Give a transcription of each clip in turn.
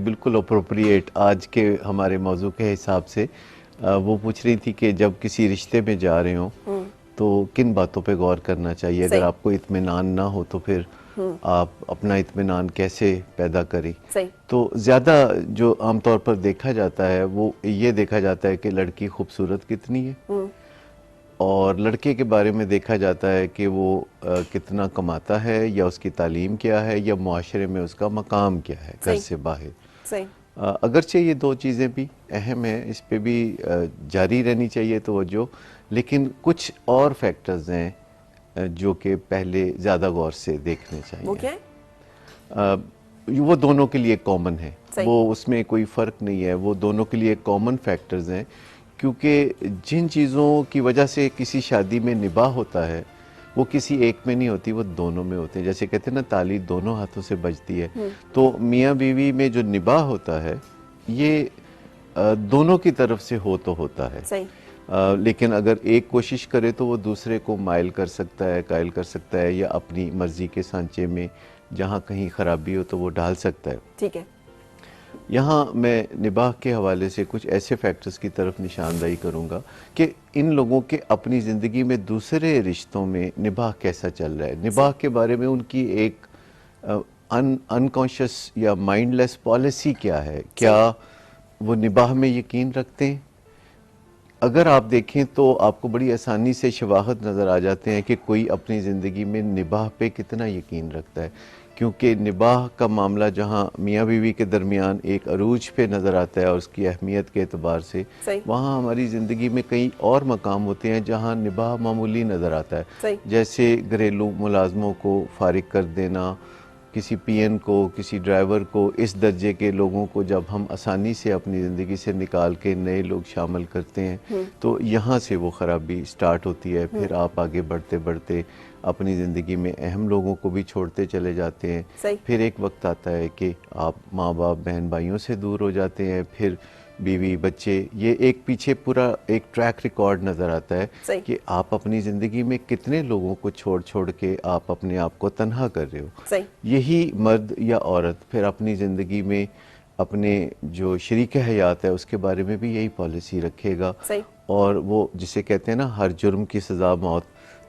बिल्कुल अप्रोप्रिएट आज के हमारे मौजू के हिसाब से। वो पूछ रही थी कि जब किसी रिश्ते में जा रहे हो तो किन बातों पे गौर करना चाहिए। अगर आपको इत्मीनान ना हो तो फिर आप अपना इत्मीनान कैसे पैदा करें। तो ज़्यादा जो आमतौर पर देखा जाता है वो ये देखा जाता है कि लड़की खूबसूरत कितनी है, और लड़के के बारे में देखा जाता है कि वो कितना कमाता है, या उसकी तालीम क्या है, या मुआशरे में उसका मकाम क्या है घर से बाहर। अगरचे ये दो चीज़ें भी अहम हैं, इस पे भी जारी रहनी चाहिए तवज्जो, लेकिन कुछ और फैक्टर्स हैं जो कि पहले ज़्यादा गौर से देखने चाहिए। वो क्या है? वो दोनों के लिए कॉमन है, वो उसमें कोई फ़र्क नहीं है, वो दोनों के लिए कॉमन फैक्टर्स हैं। क्योंकि जिन चीज़ों की वजह से किसी शादी में निबाह होता है वो किसी एक में नहीं होती, वो दोनों में होते हैं। जैसे कहते हैं ना, ताली दोनों हाथों से बजती है। तो मियाँ बीवी में जो निबाह होता है ये दोनों की तरफ से हो तो होता है। लेकिन अगर एक कोशिश करे तो वो दूसरे को माइल कर सकता है, कायल कर सकता है, या अपनी मर्जी के सांचे में जहाँ कहीं खराबी हो तो वो डाल सकता है। ठीक है। यहाँ मैं निबाह के हवाले से कुछ ऐसे फैक्टर्स की तरफ निशानदाही करूँगा कि इन लोगों के अपनी ज़िंदगी में दूसरे रिश्तों में निबाह कैसा चल रहा है। निबाह के बारे में उनकी एक अनकॉन्शियस या माइंडलेस पॉलिसी क्या है, क्या वो निबाह में यकीन रखते हैं। अगर आप देखें तो आपको बड़ी आसानी से शवाहद नज़र आ जाते हैं कि कोई अपनी ज़िंदगी में निबाह पे कितना यकीन रखता है। क्योंकि निबाह का मामला जहाँ मियाँ बीवी के दरमियान एक अरूज पे नज़र आता है और उसकी अहमियत के एतबार से, वहाँ हमारी ज़िंदगी में कई और मकाम होते हैं जहाँ निबाह मामूली नज़र आता है। जैसे घरेलू मुलाजमों को फारिग कर देना, किसी पीएन को, किसी ड्राइवर को, इस दर्जे के लोगों को जब हम आसानी से अपनी ज़िंदगी से निकाल के नए लोग शामिल करते हैं तो यहाँ से वो ख़राबी स्टार्ट होती है। फिर आप आगे बढ़ते बढ़ते अपनी ज़िंदगी में अहम लोगों को भी छोड़ते चले जाते हैं। फिर एक वक्त आता है कि आप माँ बाप बहन भाइयों से दूर हो जाते हैं, फिर बीवी बच्चे, ये एक पीछे पूरा एक ट्रैक रिकॉर्ड नज़र आता है कि आप अपनी ज़िंदगी में कितने लोगों को छोड़ छोड़ के आप अपने आप को तन्हा कर रहे हो। यही मर्द या औरत फिर अपनी ज़िंदगी में अपने जो शरीक हयात है उसके बारे में भी यही पॉलिसी रखेगा। और वो जिसे कहते हैं ना, हर जुर्म की सज़ा मौत,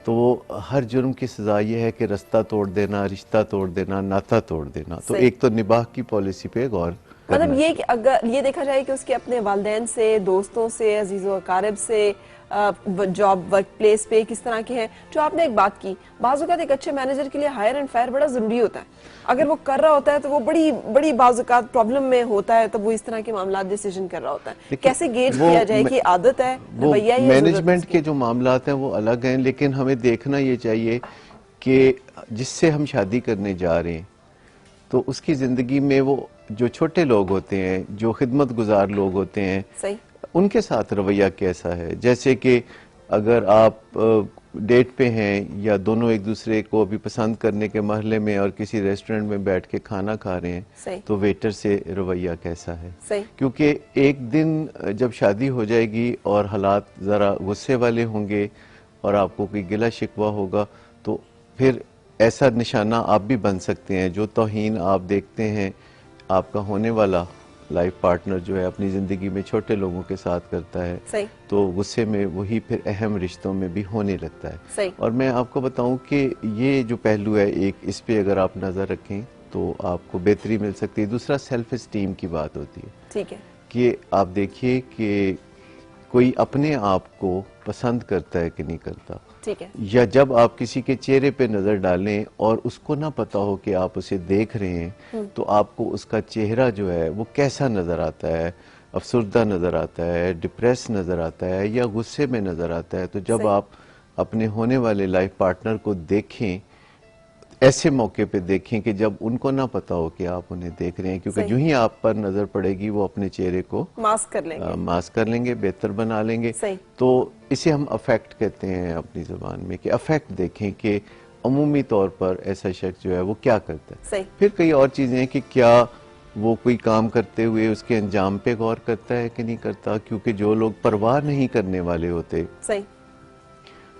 तो वो हर जुर्म की सज़ा ये है कि रास्ता तोड़ देना, रिश्ता तोड़ देना, नाता तोड़ देना। तो एक तो निबाह की पॉलिसी पे गौर, मतलब ये कि अगर ये देखा जाए कि उसके अपने वालिदैन से, दोस्तों से, अजीज़ो अकारिब से, जॉब वर्क प्लेस पे किस तरह के हैं। जो आपने एक बात की, बाज़ औक़ात एक अच्छे मैनेजर के लिए हायर एंड फायर बड़ा ज़रूरी होता है। अगर वो कर रहा होता है तो वो बड़ी बड़ी बाज़ औक़ात प्रॉब्लम में होता है, तब वो इस तरह के मामला डिसीजन कर रहा होता है। कैसे गेज किया जाए कि आदत है, रवैया है, मैनेजमेंट के जो मामलात हैं वो अलग हैं, लेकिन हमें देखना ये चाहिए कि जिससे हम शादी करने जा रहे हैं तो उसकी ज़िंदगी में वो जो छोटे लोग होते हैं, जो खिदमत गुजार लोग होते हैं, उनके साथ रवैया कैसा है। जैसे कि अगर आप डेट पे हैं या दोनों एक दूसरे को अभी पसंद करने के मरहले में और किसी रेस्टोरेंट में बैठ के खाना खा रहे हैं तो वेटर से रवैया कैसा है। क्योंकि एक दिन जब शादी हो जाएगी और हालात ज़रा गुस्से वाले होंगे और आपको कोई गिला शिकवा होगा तो फिर ऐसा निशाना आप भी बन सकते हैं। जो तौहीन आप देखते हैं आपका होने वाला लाइफ पार्टनर जो है अपनी ज़िंदगी में छोटे लोगों के साथ करता है, तो गुस्से में वही फिर अहम रिश्तों में भी होने लगता है। और मैं आपको बताऊं कि ये जो पहलू है, एक इस पे अगर आप नज़र रखें तो आपको बेहतरी मिल सकती है। दूसरा सेल्फ एस्टीम की बात होती है। ठीक है कि आप देखिए कि कोई अपने आप को पसंद करता है कि नहीं करता। ठीक है। या जब आप किसी के चेहरे पे नज़र डालें और उसको ना पता हो कि आप उसे देख रहे हैं तो आपको उसका चेहरा जो है वो कैसा नज़र आता है, अफसरदा नज़र आता है, डिप्रेस नज़र आता है, या गुस्से में नज़र आता है। तो जब आप अपने होने वाले लाइफ पार्टनर को देखें, ऐसे मौके पे देखें कि जब उनको ना पता हो कि आप उन्हें देख रहे हैं, क्योंकि जो ही आप पर नज़र पड़ेगी वो अपने चेहरे को मास्क कर लेंगे, बेहतर बना लेंगे। तो इसे हम अफेक्ट कहते हैं अपनी ज़बान में, कि अफेक्ट देखें कि अमूमी तौर पर ऐसा शख्स जो है वो क्या करता है। फिर कई और चीज़ें हैं कि क्या वो कोई काम करते हुए उसके अंजाम पे गौर करता है कि नहीं करता। क्योंकि जो लोग परवाह नहीं करने वाले होते,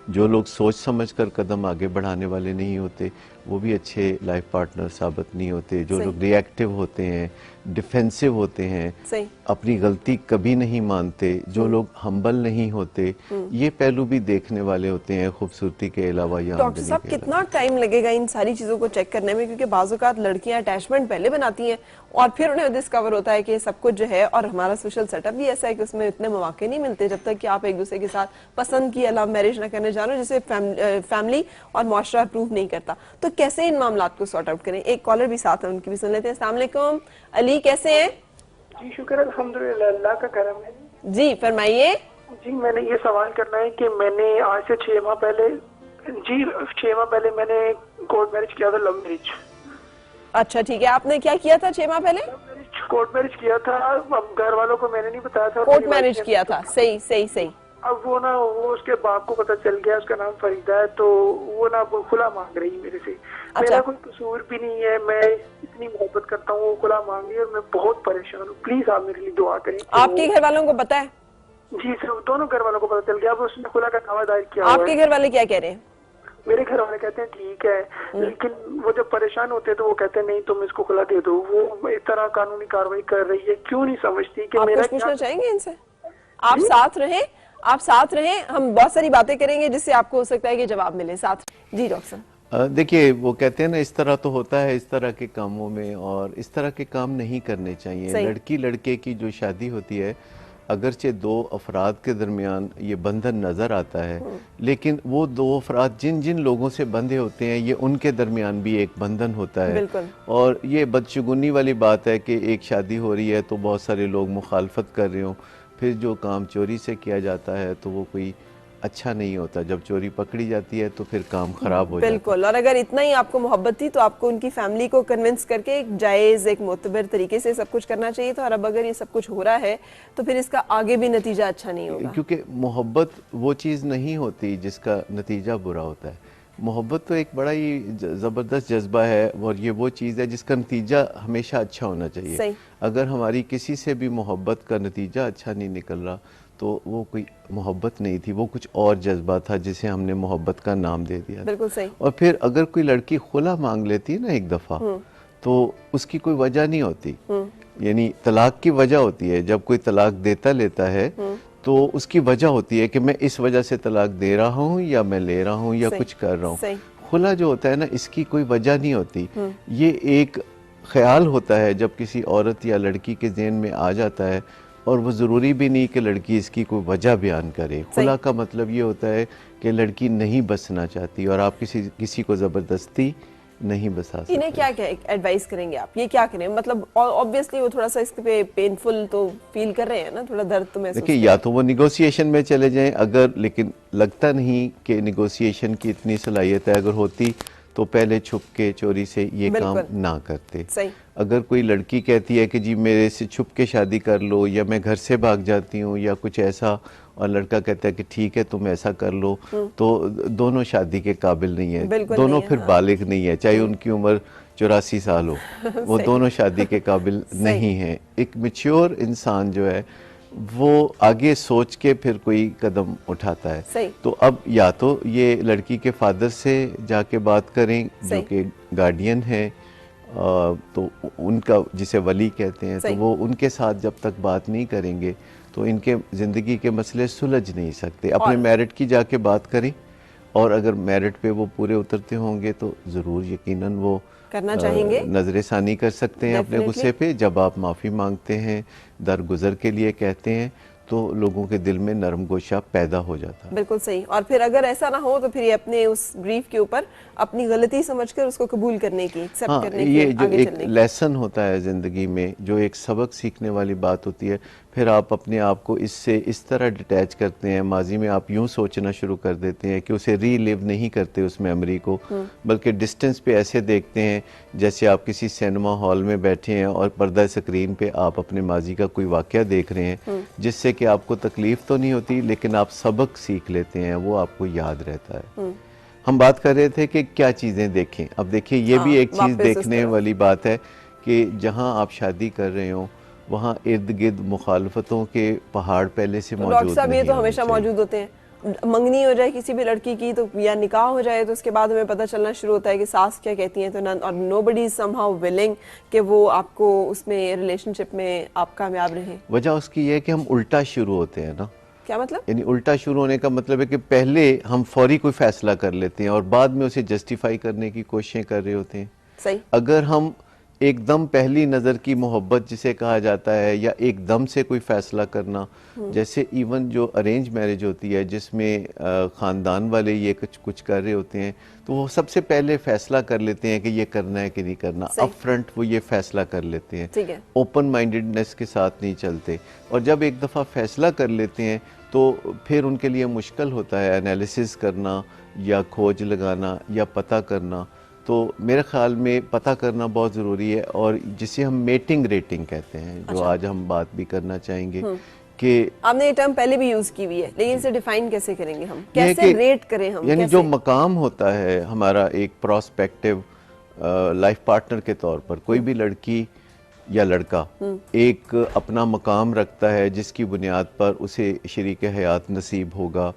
जो लोग सोच समझ कर कदम आगे बढ़ाने वाले नहीं होते, वो भी अच्छे लाइफ पार्टनर साबित नहीं होते। जो सही। लोग रिएक्टिव होते हैं, डिफेंसिव होते हैं, सही। अपनी गलती कभी नहीं मानते, जो लोग हम्बल नहीं होते, ये पहलू भी देखने वाले होते हैं खूबसूरती के अलावा या डॉक्टर आमदनी साहब के कितना टाइम लगेगा इन सारी चीजों को चेक करने में, क्योंकि बाज़-औक़ात लड़कियां अटैचमेंट पहले बनाती हैं और फिर उन्हें डिस्कवर होता है कि सब कुछ जो है, और हमारा सोशल सेटअप भी ऐसा है कि उसमें इतने मौके नहीं मिलते जब तक कि आप एक दूसरे के साथ पसंद की लव मैरिज ना करने जा रहे हो, जिसे फैमिली और मुआशरा अप्रूव नहीं करता। तो कैसे इन मामलों को सॉर्ट आउट करें? एक कॉलर भी साथ है, उनकी भी सुन लेते हैं। अस्सलाम वालेकुम अली, कैसे हैं? जी शुक्र अल्हम्दुलिल्लाह, अल्लाह का करम है। जी फरमाइए। जी मैंने ये सवाल करना है कि मैंने आज से 6 माह पहले, जी 6 माह पहले मैंने कोर्ट मैरिज किया था, लव मैरिज। अच्छा ठीक है, आपने क्या किया था 6 माह पहले? कोर्ट मैरिज किया था। अब घर वालों को मैंने नहीं बताया था। कोर्ट मैरिज किया था, सही सही सही। अब वो उसके बाप को पता चल गया, उसका नाम फरीदा है, तो वो खुला मांग रही मेरे से। मेरा कोई कसूर भी नहीं है, मैं इतनी मोहब्बत करता हूँ, वो खुला मांग रही है और मैं बहुत परेशान हूँ। प्लीज आप मेरे लिए दुआ करें। आपके घर वालों को पता है? जी सर, दोनों घर वालों को पता चल गया। अब उसने खुला का दावा दायर किया हुआ है। आपके घर वाले क्या कह रहे हैं? मेरे घर वाले कहते हैं ठीक है, लेकिन वो जब परेशान होते हैं तो वो कहते हैं नहीं तुम इसको खुला दे दो। वो इस तरह कानूनी कार्रवाई कर रही है, क्यों नहीं समझती कि आप मेरा कुछ पूछना चाहेंगे इनसे? आप साथ रहें, आप साथ रहें, हम बहुत सारी बातें करेंगे जिससे आपको हो सकता है कि जवाब मिले। साथ जी डॉक्टर साहब। देखिए, वो कहते हैं ना, इस तरह तो होता है इस तरह के कामों में, और इस तरह के काम नहीं करने चाहिए। लड़की लड़के की जो शादी होती है, अगरचे दो अफराद के दरमियान ये बंधन नज़र आता है, लेकिन वो दो अफराद जिन जिन लोगों से बंधे होते हैं, ये उनके दरमियान भी एक बंधन होता है। और ये बदशगुनी वाली बात है कि एक शादी हो रही है तो बहुत सारे लोग मुखालफत कर रहे हों, फिर जो काम चोरी से किया जाता है तो वो कोई अच्छा नहीं होता। जब चोरी पकड़ी जाती है तो फिर काम खराब हो जाता है। बिल्कुल। और अगर इतना ही आपको मोहब्बत थी तो आपको उनकी फैमिली को कन्विंस करके एक जायज, एक मोतबर तरीके से सब कुछ करना चाहिए था। और अब अगर ये सब कुछ हो रहा है तो फिर इसका आगे भी नतीजा अच्छा नहीं होगा, क्योंकि मोहब्बत वो चीज़ नहीं होती जिसका नतीजा बुरा होता है। मोहब्बत तो एक बड़ा ही ज़बरदस्त जज्बा है, और ये वो चीज़ है जिसका नतीजा हमेशा अच्छा होना चाहिए। अगर हमारी किसी से भी मोहब्बत का नतीजा अच्छा नहीं निकल रहा तो वो कोई मोहब्बत नहीं थी, वो कुछ और जज्बा था जिसे हमने मोहब्बत का नाम दे दिया। बिल्कुल सही। और फिर अगर कोई लड़की खुला मांग लेती है ना एक दफ़ा, तो उसकी कोई वजह नहीं होती, यानी तलाक की वजह होती है। जब कोई तलाक देता लेता है तो उसकी वजह होती है कि मैं इस वजह से तलाक दे रहा हूँ, या मैं ले रहा हूँ, या कुछ कर रहा हूँ। खुला जो होता है ना, इसकी कोई वजह नहीं होती। ये एक ख्याल होता है जब किसी औरत या लड़की के ज़हन में आ जाता है, और वो ज़रूरी भी नहीं कि लड़की इसकी कोई वजह बयान करे। खुला का मतलब ये होता है कि लड़की नहीं बसना चाहती और आप किसी को ज़बरदस्ती नहीं बसा सकते। इन्हें क्या एडवाइस करेंगे आप? ये क्या करें? मतलब ऑब्वियसली वो थोड़ा सा इस पे पेनफुल तो फील कर रहे हैं ना, थोड़ा दर्द तो महसूस। देखिए, या तो वो निगोशिएशन में चले जाएं, अगर, लेकिन लगता नहीं कि निगोशिएशन की इतनी सलाहियत है। अगर होती तो पहले छुप के चोरी से ये काम ना करते। सही। अगर कोई लड़की कहती है कि जी मेरे से छुप के शादी कर लो, या मैं घर से भाग जाती हूँ, या कुछ ऐसा, और लड़का कहता है कि ठीक है तुम ऐसा कर लो, तो दोनों शादी के काबिल नहीं है। दोनों फिर बालिग नहीं है, चाहे उनकी उम्र 84 साल हो, वो दोनों शादी के काबिल नहीं है। एक मैच्योर इंसान जो है वो आगे सोच के फिर कोई कदम उठाता है। तो अब या तो ये लड़की के फादर से जाके बात करें जो कि गार्डियन है, तो उनका, जिसे वली कहते हैं, तो वो उनके साथ जब तक बात नहीं करेंगे तो इनके ज़िंदगी के मसले सुलझ नहीं सकते। अपने मेरिट की जाके बात करें, और अगर मेरिट पे वो पूरे उतरते होंगे तो ज़रूर यकीनन वो करना चाहेंगे, नजरेसानी कर सकते हैं अपने गुस्से पे। जब आप माफ़ी मांगते हैं, दरगुजर के लिए कहते हैं, तो लोगों के दिल में नरम गोशा पैदा हो जाता है। बिल्कुल सही। और फिर अगर ऐसा ना हो तो फिर ये अपने उस ग्रीफ के ऊपर अपनी गलती समझकर उसको कबूल करने की, एक्सेप्ट करने की, ये जो आगे एक चलने की लेसन होता है ज़िंदगी में, जो एक सबक सीखने वाली बात होती है, फिर आप अपने आप को इससे इस तरह डिटैच करते हैं। माजी में आप यूं सोचना शुरू कर देते हैं कि उसे रीलिव नहीं करते उस मेमोरी को, बल्कि डिस्टेंस पे ऐसे देखते हैं जैसे आप किसी सिनेमा हॉल में बैठे हैं और पर्दा स्क्रीन पे आप अपने माजी का कोई वाक़या देख रहे हैं, जिससे कि आपको तकलीफ़ तो नहीं होती, लेकिन आप सबक सीख लेते हैं, वो आपको याद रहता है। हम बात कर रहे थे कि क्या चीज़ें देखें। अब देखिए, ये भी एक चीज़ देखने वाली बात है कि जहाँ आप शादी कर रहे हो वहाँ इर्द गिर्द मुखालफतों के पहाड़ पहले से मौजूद डॉक्टर साहब, ये तो हमेशा मौजूद होते हैं। मंगनी हो जाए किसी भी लड़की की तो या निकाह हो जाए तो उसके बाद हमें पता चलना शुरू होता है कि सास क्या कहती हैं, तो और नोबडी इज समहाउ विलिंग कि वो आपको उसमें रिलेशनशिप में आप कामयाब रहें। वजह उसकी ये है कि हम उल्टा शुरू होते हैं ना। क्या मतलब? यानी उल्टा शुरू होने का मतलब है कि पहले हम फौरी कोई फैसला कर लेते हैं और बाद में उसे जस्टिफाई करने की कोशिशें कर रहे होते हैं। सही। अगर हम एकदम पहली नज़र की मोहब्बत जिसे कहा जाता है या एकदम से कोई फ़ैसला करना, जैसे इवन जो अरेंज मैरिज होती है जिसमें ख़ानदान वाले ये कुछ कर रहे होते हैं, तो वो सबसे पहले फ़ैसला कर लेते हैं कि ये करना है कि नहीं करना। अप फ्रंट वो ये फ़ैसला कर लेते हैं, ठीक है। ओपन माइंडेडनेस के साथ नहीं चलते। और जब एक दफ़ा फ़ैसला कर लेते हैं तो फिर उनके लिए मुश्किल होता है एनालिसिस करना या खोज लगाना या पता करना। तो मेरे ख्याल में पता करना बहुत ज़रूरी है, और जिसे हम मेटिंग रेटिंग कहते हैं, जो आज हम बात भी करना चाहेंगे कि आपने ये टर्म पहले भी यूज की हुई है, लेकिन इसे डिफाइन कैसे करेंगे हम, कैसे रेट करें हम? यानी जो मकाम होता है हमारा एक प्रोस्पेक्टिव लाइफ पार्टनर के तौर पर, कोई भी लड़की या लड़का एक अपना मकाम रखता है जिसकी बुनियाद पर उसे शरीक हयात नसीब होगा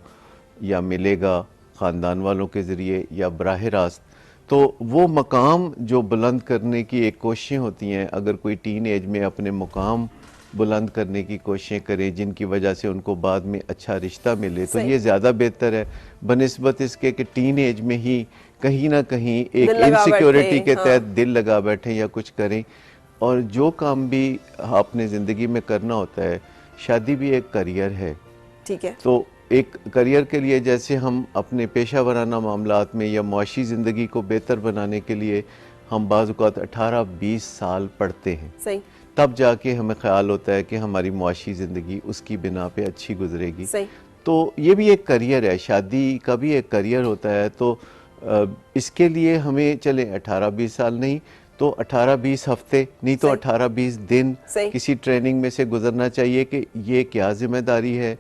या मिलेगा ख़ानदान वालों के ज़रिए या बराह रास्त। तो वो मकाम जो बुलंद करने की एक कोशिशें होती हैं, अगर कोई टीन एज में अपने मकाम बुलंद करने की कोशिशें करें जिनकी वजह से उनको बाद में अच्छा रिश्ता मिले, तो ये ज़्यादा बेहतर है बनिस्बत इसके कि टीन एज में ही कहीं ना कहीं एक इनसिक्योरिटी के तहत दिल लगा बैठें या कुछ करें। और जो काम भी अपने ज़िंदगी में करना होता है, शादी भी एक करियर है, ठीक है। तो एक करियर के लिए जैसे हम अपने पेशा वराना मामलात में या मुआशी ज़िंदगी को बेहतर बनाने के लिए हम बाज़ औक़ात 18-20 साल पढ़ते हैं, सही। तब जाके हमें ख्याल होता है कि हमारी मुआशी ज़िंदगी उसकी बिना पे अच्छी गुजरेगी। सही। तो ये भी एक करियर है, शादी का भी एक करियर होता है। तो इसके लिए हमें चले 18-20 साल नहीं तो 18-20 हफ्ते, नहीं तो 18-20 दिन किसी ट्रेनिंग में से गुजरना चाहिए कि ये क्या जिम्मेदारी है।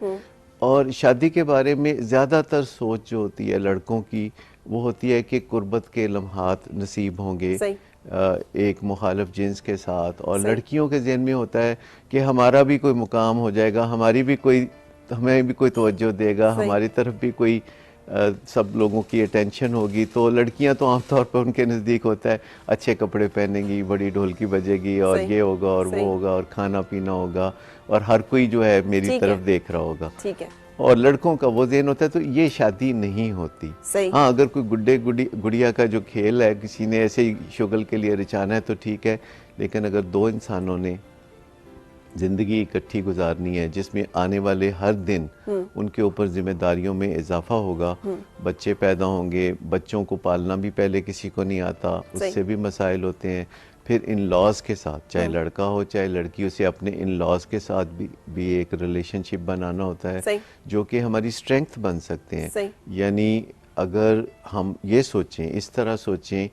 और शादी के बारे में ज़्यादातर सोच जो होती है लड़कों की, वो होती है कि कुर्बत के लम्हात नसीब होंगे एक मुखालिफ जिन्स के साथ, और लड़कियों के ज़हन में होता है कि हमारा भी कोई मुकाम हो जाएगा, हमारी भी कोई, हमें भी कोई तवज्जो देगा, हमारी तरफ भी कोई सब लोगों की अटेंशन होगी। तो लड़कियां तो आमतौर पर उनके नज़दीक होता है अच्छे कपड़े पहनेंगी, बड़ी ढोलकी बजेगी और ये होगा और वो होगा और खाना पीना होगा और हर कोई जो है मेरी तरफ देख रहा होगा। ठीक है। और लड़कों का वो ज़हन होता है, तो ये शादी नहीं होती। हाँ, अगर कोई गुड़िया का जो खेल है किसी ने ऐसे ही शुगल के लिए रचाना है तो ठीक है, लेकिन अगर दो इंसानों ने ज़िंदगी इकट्ठी गुजारनी है जिसमें आने वाले हर दिन उनके ऊपर जिम्मेदारियों में इजाफा होगा, बच्चे पैदा होंगे, बच्चों को पालना भी पहले किसी को नहीं आता, उससे भी मसाइल होते हैं। फिर इन लॉज के साथ, चाहे लड़का हो चाहे लड़की, उसे अपने इन लॉज के साथ भी एक रिलेशनशिप बनाना होता है जो कि हमारी स्ट्रेंथ बन सकते हैं। यानी अगर हम ये सोचें, इस तरह सोचें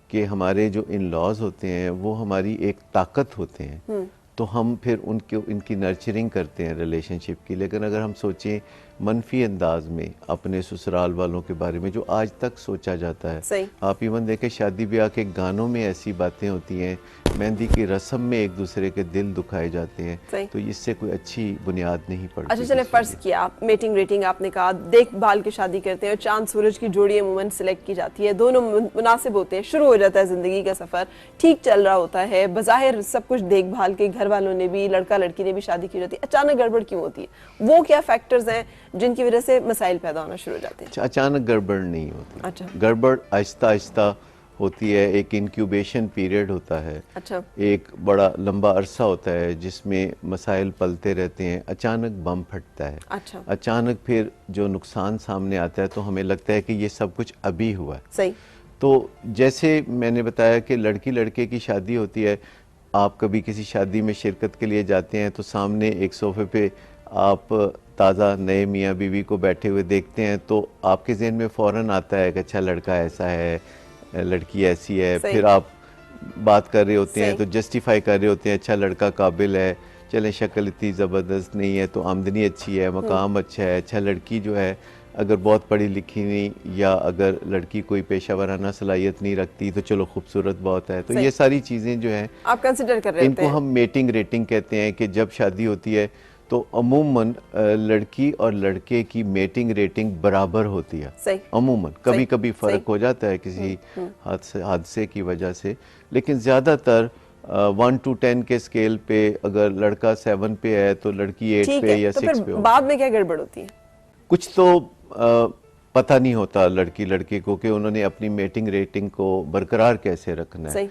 कि हमारे जो इन लॉज होते हैं वो हमारी एक ताकत होते हैं, तो हम फिर इनकी नर्चरिंग करते हैं रिलेशनशिप की। लेकिन अगर हम सोचें मनफी अंदाज में अपने ससुराल वालों के बारे में जो आज तक सोचा जाता है, आप इवन देखें शादी ब्याह के गानों में ऐसी बातें होती हैं, मेहंदी की रस्म में एक दूसरे के दिल दुखाए जाते हैं, तो इससे कोई अच्छी बुनियाद नहीं पड़ती। अच्छा चले, फर्ज किया आप मेटिंग रेटिंग आपने कहा, देखभाल की शादी करते हैं और चांद सूरज की जोड़ी अमूमन सिलेक्ट की जाती है, दोनों मुनासिब होते हैं, शुरू हो जाता है जिंदगी का सफर, ठीक चल रहा होता है, बज़ाहिर सब कुछ देखभाल के, घर वालों ने भी, लड़का लड़की ने भी शादी की जाती है, अचानक गड़बड़ क्यों होती है? वो क्या फैक्टर्स हैं जिनकी वजह से मसाइल पैदा होना शुरू हो जाते हैं? अचानक गड़बड़ नहीं होती। अच्छा। गड़बड़ आहिस्ता आहिस्ता होती है, एक इंक्यूबेशन पीरियड होता है। अच्छा। एक बड़ा लंबा अरसा होता है जिसमें मसाइल पलते रहते हैं, अचानक बम फटता है। अच्छा। अचानक फिर जो नुकसान सामने आता है तो हमें लगता है कि ये सब कुछ अभी हुआ है। सही। तो जैसे मैंने बताया कि लड़की लड़के की शादी होती है, आप कभी किसी शादी में शिरकत के लिए जाते हैं तो सामने एक सोफे पे आप ताज़ा नए मियाँ बीवी को बैठे हुए देखते हैं, तो आपके ज़हन में फ़ौरन आता है कि अच्छा लड़का ऐसा है, लड़की ऐसी है। फिर आप बात कर रहे होते हैं तो जस्टिफाई कर रहे होते हैं, अच्छा लड़का काबिल है, चलें शक्ल इतनी ज़बरदस्त नहीं है तो आमदनी अच्छी है, मकाम अच्छा है, अच्छा लड़की जो है अगर बहुत पढ़ी लिखी नहीं या अगर लड़की कोई पेशा वराना सलाहियत नहीं रखती तो चलो खूबसूरत बहुत है। तो ये सारी चीज़ें जो हैं आप कंसिडर कर रहे हैं, इनको हम मेटिंग रेटिंग कहते हैं कि जब शादी होती है तो अमूमन लड़की और लड़के की मेटिंग रेटिंग बराबर होती है। सही। अमूमन कभी कभी फर्क सही। हो जाता है किसी हादसे की वजह से, लेकिन ज़्यादातर 1 to 10 के स्केल पे अगर लड़का 7 पे है तो लड़की 8 ठीक पे है, या तो 6 फिर पे हो। बाद में क्या गड़बड़ होती है? कुछ तो पता नहीं होता लड़की लड़के को कि उन्होंने अपनी मेटिंग रेटिंग को बरकरार कैसे रखना है। सही।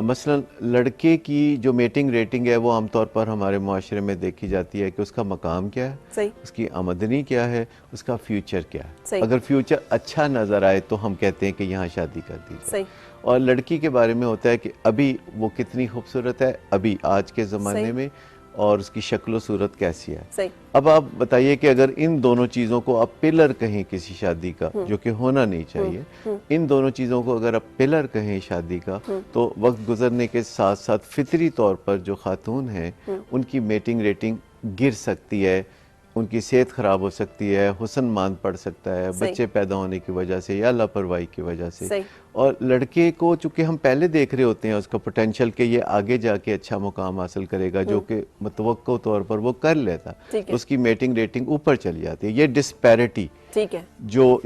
मसलन लड़के की जो मेटिंग रेटिंग है वो आमतौर पर हमारे मुआशरे में देखी जाती है कि उसका मकाम क्या है, सही। उसकी आमदनी क्या है, उसका फ्यूचर क्या सही। है। अगर फ्यूचर अच्छा नज़र आए तो हम कहते हैं कि यहाँ शादी कर दी जाए। सही। और लड़की के बारे में होता है कि अभी वो कितनी खूबसूरत है अभी आज के ज़माने सही। में, और उसकी शक्ल सूरत कैसी है। सही। अब आप बताइए कि अगर इन दोनों चीज़ों को आप पिलर कहें किसी शादी का, जो कि होना नहीं चाहिए, इन दोनों चीज़ों को अगर आप पिलर कहें शादी का, तो वक्त गुजरने के साथ साथ फितरी तौर पर जो खातून हैं उनकी मेटिंग रेटिंग गिर सकती है, उनकी सेहत ख़राब हो सकती है, हुस्न मान पड़ सकता है बच्चे पैदा होने की वजह से या लापरवाही की वजह से। और लड़के को चूँकि हम पहले देख रहे होते हैं उसका पोटेंशियल कि ये आगे जाके अच्छा मुकाम हासिल करेगा, जो कि मुतवक्को तौर पर वो कर लेता, तो उसकी मेटिंग रेटिंग ऊपर चली जाती है। ये डिस्पैरिटी, ठीक है,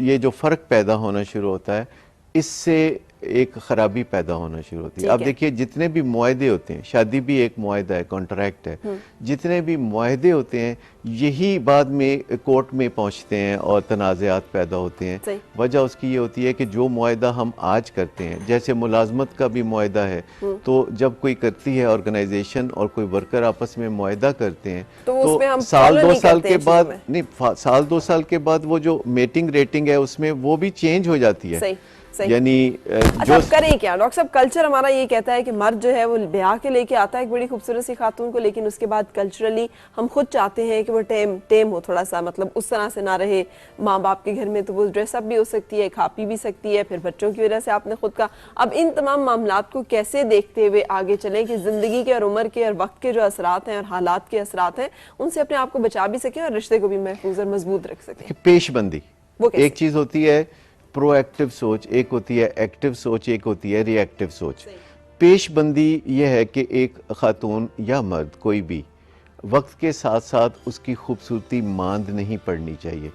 ये जो फ़र्क पैदा होना शुरू होता है, इससे एक खराबी पैदा होना शुरू होती है। अब देखिए जितने भी मुआहदे होते हैं, शादी भी एक मुआहदा है, कॉन्ट्रैक्ट है, जितने भी मुआहदे होते हैं यही बाद में कोर्ट में पहुंचते हैं और तनाज़ात पैदा होते हैं। वजह उसकी ये होती है कि जो मुआहदा हम आज करते हैं, जैसे मुलाजमत का भी मुआहदा है, तो जब कोई करती है ऑर्गेनाइजेशन और कोई वर्कर आपस में मुआहदा करते हैं तो साल 2 साल के बाद नहीं, साल 2 साल के बाद वो जो मेटिंग रेटिंग है उसमें वो भी चेंज हो जाती है। यानी अच्छा, करें क्या डॉक्टर साहब? कल्चर हमारा ये कहता है कि मर्द जो है वो ब्याह के लेके आता है एक बड़ी खूबसूरत सी खातून को, लेकिन उसके बाद कल्चरली हम खुद चाहते हैं कि वो टेम हो थोड़ा सा, मतलब उस तरह से ना रहे। माँ बाप के घर में तो वो ड्रेसअप भी हो सकती है, खा पी भी सकती है, फिर बच्चों की वजह से आपने खुद का। अब इन तमाम मामलात को कैसे देखते हुए आगे चलें कि जिंदगी के और उम्र के और वक्त के जो असरात हैं और हालात के असरात हैं उनसे अपने आप को बचा भी सकें और रिश्ते को भी महफूज और मजबूत रख सकें? पेशबंदी एक चीज होती है, प्रोएक्टिव सोच एक होती है, एक्टिव सोच एक होती है, रिएक्टिव सोच। पेशबंदी यह है कि एक खातून या मर्द कोई भी वक्त के साथ साथ उसकी खूबसूरती मांद नहीं पड़नी चाहिए।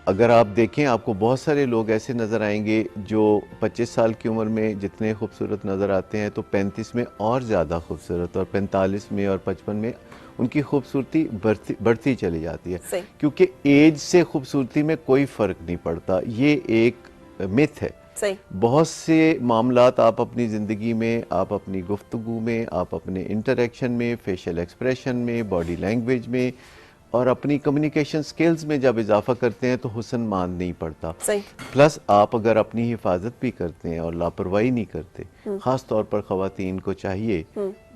अगर आप देखें आपको बहुत सारे लोग ऐसे नज़र आएंगे जो 25 साल की उम्र में जितने खूबसूरत नज़र आते हैं तो 35 में और ज़्यादा खूबसूरत, और 45 में और 55 में उनकी खूबसूरती बढ़ती चली जाती है, क्योंकि एज से खूबसूरती में कोई फ़र्क नहीं पड़ता। ये एक मिथ है। बहुत से मामलात आप अपनी ज़िंदगी में, आप अपनी गुफ्तगू में, आप अपने इंटरेक्शन में, फेशियल एक्सप्रेशन में, बॉडी लैंग्वेज में और अपनी कम्युनिकेशन स्किल्स में जब इजाफा करते हैं तो हुस्न मान नहीं पड़ता। प्लस आप अगर अपनी हिफाजत भी करते हैं और लापरवाही नहीं करते, ख़ास तौर पर ख़वातीन को चाहिए,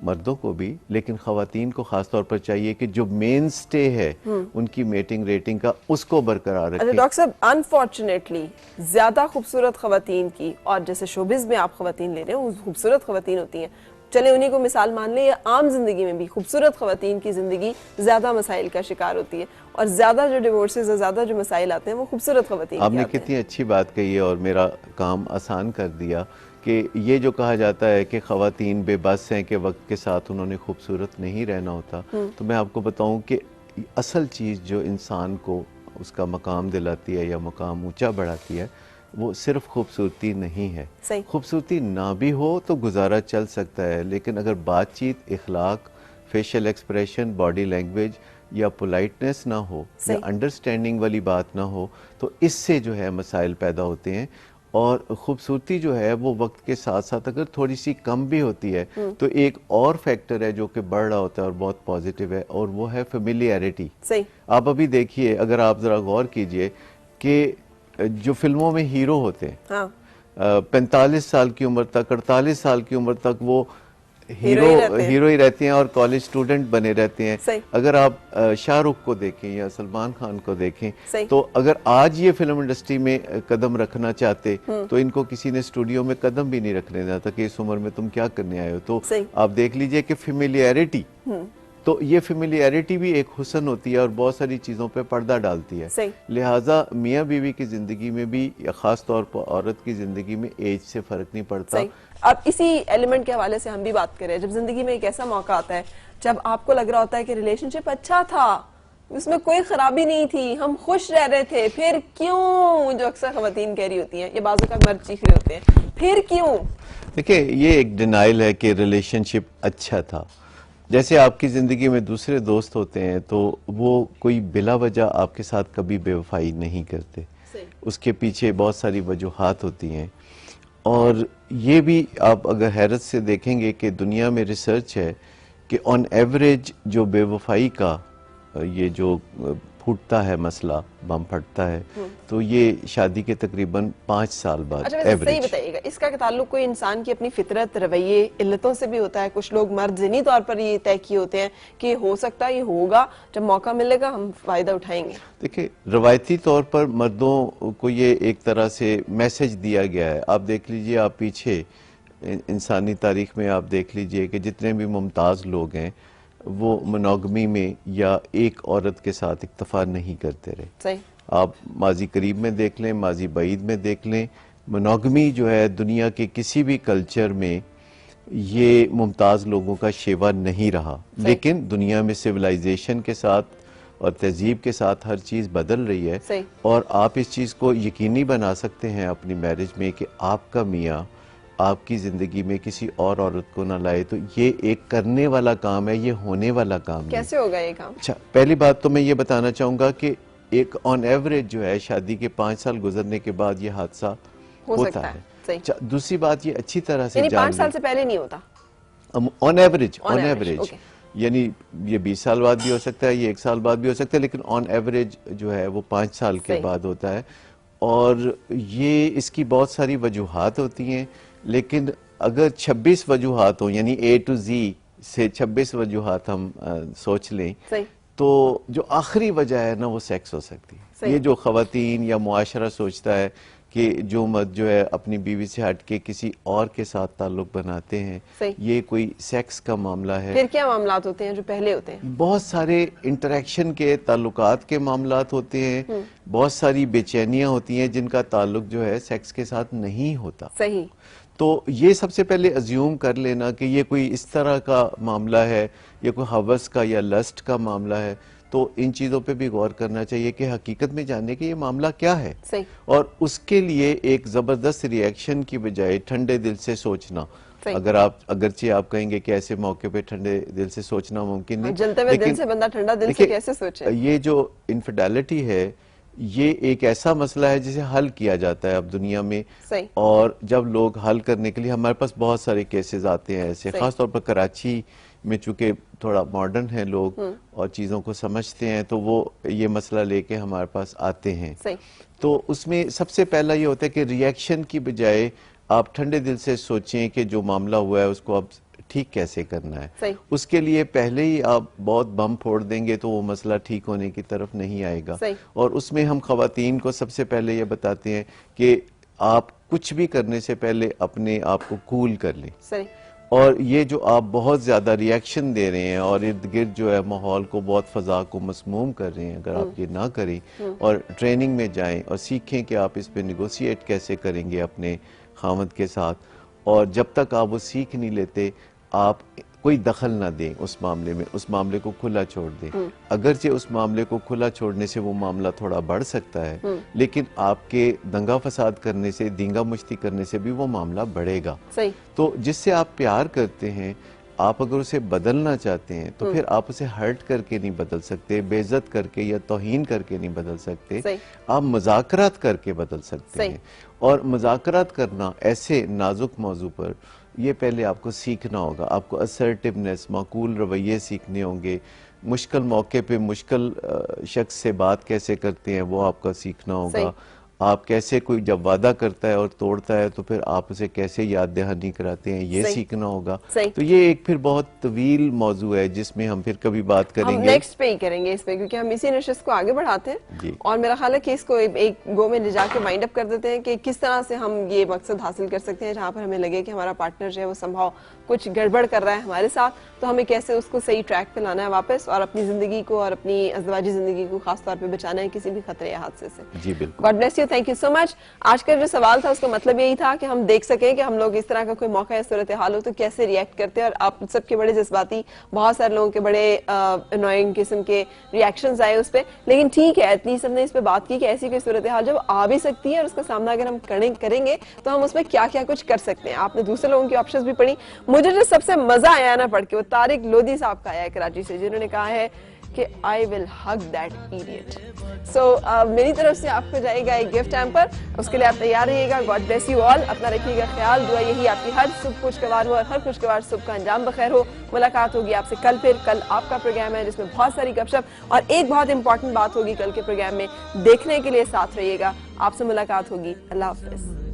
मर्दों को भी, लेकिन ख़वातीन को ख़ास तौर पर चाहिए कि जो मेन स्टे है उनकी मेटिंग रेटिंग का उसको बरकरार रखें। डॉक्टर साहब, अनफॉर्चुनेटली ज़्यादा खूबसूरत ख़वातीन की, और जैसे शोबिज़ में आप ख़वातीन ले रहे हो खूबसूरत ख़वातीन होती हैं, चले उन्हीं को मिसाल मान लें, या आम जिंदगी में भी खूबसूरत ख़वातीन की ज़िंदगी ज़्यादा मसाइल का शिकार होती है, और ज़्यादा जो डिवोर्सेज और ज़्यादा जो मसाइल आते हैं वो खूबसूरत ख़वातीन। आपने कितनी अच्छी बात कही है और मेरा काम आसान कर दिया कि ये जो कहा जाता है कि ख़वातीन बेबस हैं कि वक्त के साथ उन्होंने खूबसूरत नहीं रहना होता, तो मैं आपको बताऊं कि असल चीज़ जो इंसान को उसका मकाम दिलाती है या मकाम ऊंचा बढ़ाती है वो सिर्फ खूबसूरती नहीं है। खूबसूरती ना भी हो तो गुजारा चल सकता है, लेकिन अगर बातचीत, इखलाक, फेशियल एक्सप्रेशन, बॉडी लैंग्वेज या पोलाइटनेस ना हो या अंडरस्टैंडिंग वाली बात ना हो तो इससे जो है मसाइल पैदा होते हैं। और ख़ूबसूरती जो है वो वक्त के साथ साथ अगर थोड़ी सी कम भी होती है तो एक और फैक्टर है जो कि बढ़ रहा होता है और बहुत पॉजिटिव है, और वो है फेमिलियरिटी। आप अभी देखिए, अगर आप ज़रा गौर कीजिए कि जो फिल्मों में हीरो होते हैं 45 साल की उम्र तक, 48 साल की उम्र तक वो हीरो ही रहते हैं और कॉलेज स्टूडेंट बने रहते हैं। अगर आप शाहरुख को देखें या सलमान खान को देखें तो अगर आज ये फिल्म इंडस्ट्री में कदम रखना चाहते तो इनको किसी ने स्टूडियो में कदम भी नहीं रखने देना था कि इस उम्र में तुम क्या करने आए हो। तो आप देख लीजिए कि फेमिलियरिटी, तो ये फेमिलियरिटी भी एक हुस्न होती है और बहुत सारी चीज़ों पे पर्दा डालती है। लिहाजा मियाँ बीवी की ज़िंदगी में भी या ख़ास तौर पर औरत की ज़िंदगी में एज से फ़र्क नहीं पड़ता। अब इसी एलिमेंट के हवाले से हम भी बात करें, जब ज़िंदगी में एक ऐसा मौका आता है जब आपको लग रहा होता है कि रिलेशनशिप अच्छा था उसमें कोई खराबी नहीं थी, हम खुश रह रहे थे, फिर क्यों, जो अक्सर खवातीन कह रही होती हैं, ये बाजू का मर्द चीख रहे होते हैं, फिर क्यों। देखिए, ये एक डिनाइल है कि रिलेशनशिप अच्छा था। जैसे आपकी ज़िंदगी में दूसरे दोस्त होते हैं तो वो कोई बिला वजह आपके साथ कभी बेवफाई नहीं करते, उसके पीछे बहुत सारी वजूहात होती हैं। और ये भी आप अगर हैरत से देखेंगे कि दुनिया में रिसर्च है कि ऑन एवरेज जो बेवफाई का ये जो फूटता है मसला, बम फटता है, तो ये शादी के तकरीबन 5 साल बाद अच्छा, वैसे सही एवरेज। बताइएगा, इसका ताल्लुक कोई इंसान की अपनी फितरत, रवैये, इल्लतों से भी होता है? कुछ लोग मर्द ज़िनी तौर पर ये तय किए होते हैं कि हो सकता है ये होगा, जब मौका मिलेगा हम फायदा उठाएंगे। देखिए, रवायती तौर पर मर्दों को ये एक तरह से मैसेज दिया गया है। आप देख लीजिए, आप पीछे इंसानी तारीख में आप देख लीजिए कि जितने भी मुमताज़ लोग हैं वो मोनोगमी में या एक औरत के साथ इक्तफा नहीं करते रहे। सही। आप माजी करीब में देख लें, माजी बईद में देख लें, मोनोगमी जो है दुनिया के किसी भी कल्चर में ये मुमताज़ लोगों का शेवा नहीं रहा। लेकिन दुनिया में सिविलाइजेशन के साथ और तहजीब के साथ हर चीज़ बदल रही है। सही। और आप इस चीज़ को यकीनी बना सकते हैं अपनी मैरिज में कि आपका मियाँ आपकी ज़िंदगी में किसी और औरत को ना लाए। तो ये एक करने वाला काम है, ये होने वाला काम नहीं। कैसे होगा ये काम? अच्छा, पहली बात तो मैं ये बताना चाहूँगा कि एक ऑन एवरेज जो है शादी के 5 साल गुजरने के बाद ये हादसा होता है। सही। अच्छा, दूसरी बात ये अच्छी तरह से यानी जान 5 साल से पहले नहीं होता? On average, On on average, average okay. यानी ये 20 साल बाद भी हो सकता है, ये 1 साल बाद भी हो सकता है, लेकिन ऑन एवरेज जो है वो 5 साल के सही। बाद होता है। और ये इसकी बहुत सारी वजूहात होती हैं, लेकिन अगर 26 वजूहात हो, यानी A to Z से 26 वजूहात हम सोच लें, सही। तो जो आखिरी वजह है ना वो सेक्स हो सकती है। सही। ये जो खवातीन या मुआशरा सोचता है कि जो मर्द जो है अपनी बीवी से हट के किसी और के साथ ताल्लुक बनाते हैं, सही। ये कोई सेक्स का मामला है। फिर क्या मामलात होते हैं जो पहले होते हैं? बहुत सारे इंटरेक्शन के, ताल्लुकात के मामलात होते हैं, बहुत सारी बेचैनियां होती हैं जिनका ताल्लुक जो है सेक्स के साथ नहीं होता। सही। तो ये सबसे पहले अज्यूम कर लेना कि ये कोई इस तरह का मामला है, ये कोई हवस का या लस्ट का मामला है, तो इन चीज़ों पे भी गौर करना चाहिए कि हकीकत में जानने कि ये मामला क्या है। सही। और उसके लिए एक ज़बरदस्त रिएक्शन की बजाय ठंडे दिल से सोचना। सही। अगरचे आप कहेंगे कि ऐसे मौके पे ठंडे दिल से सोचना मुमकिन नहीं, जलते हुए दिल से बंदा ठंडा दिल से कैसे सोचे? ये जो इनफिडेलिटी है ये एक ऐसा मसला है जिसे हल किया जाता है अब दुनिया में। सही। और जब लोग हल करने के लिए, हमारे पास बहुत सारे केसेस आते हैं ऐसे, खासतौर पर कराची में चूंकि थोड़ा मॉडर्न है लोग और चीज़ों को समझते हैं, तो वो ये मसला लेके हमारे पास आते हैं। सही। तो उसमें सबसे पहला ये होता है कि रिएक्शन की बजाय आप ठंडे दिल से सोचें कि जो मामला हुआ है उसको अब ठीक कैसे करना है। सही। उसके लिए पहले ही आप बहुत बम फोड़ देंगे तो वो मसला ठीक होने की तरफ नहीं आएगा। सही। और उसमें हम खवातीन को सबसे पहले ये बताते हैं कि आप कुछ भी करने से पहले अपने आप को कूल कर लें। सही। और ये जो आप बहुत ज़्यादा रिएक्शन दे रहे हैं और इर्द गिर्द जो है माहौल को बहुत फ़ज़ा को मसमूम कर रहे हैं, अगर आप ये ना करें और ट्रेनिंग में जाएं और सीखें कि आप इस पे निगोशिएट कैसे करेंगे अपने खामद के साथ, और जब तक आप वो सीख नहीं लेते आप कोई दखल ना दें उस मामले में, उस मामले को खुला छोड़ दें। अगरचे उस मामले को खुला छोड़ने से वो मामला थोड़ा बढ़ सकता है, लेकिन आपके दंगा फसाद करने से, दींगा मुश्ती करने से भी वो मामला बढ़ेगा। सही। तो जिससे आप प्यार करते हैं, आप अगर उसे बदलना चाहते हैं तो फिर आप उसे हर्ट करके नहीं बदल सकते, बेइज्जत करके या तौहीन करके नहीं बदल सकते। सही। आप मुज़ाकरात करके बदल सकते सही। हैं। और मुज़ाकरात करना ऐसे नाजुक मौजू पर, ये पहले आपको सीखना होगा। आपको असर्टिवनेस, माकूल रवैये सीखने होंगे। मुश्किल मौके पे मुश्किल शख्स से बात कैसे करते हैं वो आपका सीखना होगा। आप कैसे, कोई जब वादा करता है और तोड़ता है तो फिर आप उसे कैसे याद दहानी कराते हैं, ये सीखना होगा। तो ये एक फिर बहुत तवील मौजू है जिसमें हम फिर कभी बात करेंगे। हम नेक्स्ट पे ही करेंगे इस पे, क्योंकि हम इसी नशिस्त को आगे बढ़ाते हैं और मेरा ख्याल है कि इसको एक गो में ले जाके वाइंड अप कर देते हैं कि किस तरह से हम ये मकसद हासिल कर सकते हैं जहाँ पर हमें लगे कि हमारा पार्टनर जो है वो संभव कुछ गड़बड़ कर रहा है हमारे साथ, तो हमें कैसे उसको सही ट्रैक पे लाना है वापस और अपनी जिंदगी को और अपनी अज़दवाजी जिंदगी को खास तौर पे बचाना है किसी भी खतरे या हादसे से। जी बिल्कुल। God bless you. Thank you so much. आज का जो सवाल था उसका मतलब यही था कि हम देख सकें कि हम लोग इस तरह का कोई मौका या सूरत हाल हो तो कैसे रिएक्ट करते हैं, और आप सबके बड़े जज्बाती, बहुत सारे लोगों के बड़े अनोइंग किस्म के रिएक्शंस आए उस पर, लेकिन ठीक है एटलीस्ट हमने इस पर बात की कि ऐसी कोई सूरत हाल जब आ भी सकती है और उसका सामना अगर हम करेंगे तो हम उसमें क्या क्या कुछ कर सकते हैं। आपने दूसरे लोगों की ऑप्शंस भी पढ़ी। मुझे जो सबसे मजा आया ना पढ़ के वो तारिक लोधी साहब का आया है कराची से, जिन्होंने कहा है कि I will hug that idiot. So मेरी तरफ से आपको जाएगा एक गिफ्ट हैम्पर, उसके लिए आप तैयार रहिएगा। गॉड ब्लेस यू ऑल, अपना रखिएगा ख्याल, दुआ यही आपकी हर सुबह खुशगवार हो और हर खुशगवार सुबह का अंजाम बखैर हो। मुलाकात होगी आपसे कल, फिर कल आपका प्रोग्राम है जिसमें बहुत सारी गपशप और एक बहुत इंपॉर्टेंट बात होगी कल के प्रोग्राम में, देखने के लिए साथ रहिएगा। आपसे मुलाकात होगी। अल्लाह हाफिज।